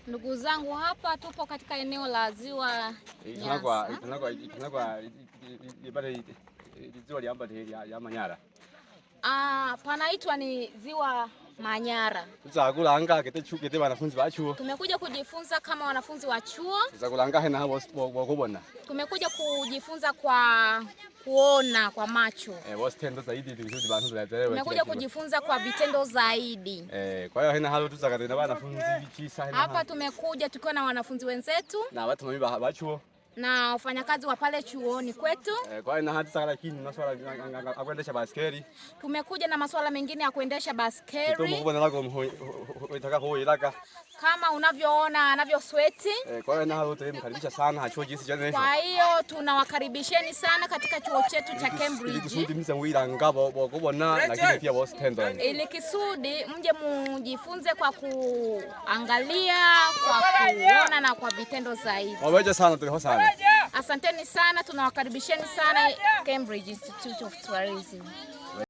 Ndugu zangu, hapa tupo katika eneo la Ziwa Nyasa. Panaitwa ni Ziwa Manyara. Tumekuja kujifunza kama wanafunzi wa chuo. Tumekuja kujifunza kwa kuona kwa macho. Tumekuja kujifunza kwa vitendo zaidi. Hapa tumekuja tukiwa na wanafunzi wenzetu na wafanyakazi wa pale chuoni kwetu. Tumekuja na masuala mengine ya kuendesha baskeli. Kama unavyoona anavyo sweti. Kwa hiyo tunawakaribisheni sana katika chuo chetu cha Cambridge. Ili kisudi mje mujifunze kwa kuangalia, kwa kuona na kwa vitendo zaidi. Asanteni sana, tunawakaribisheni sana Cambridge Institute of Tourism.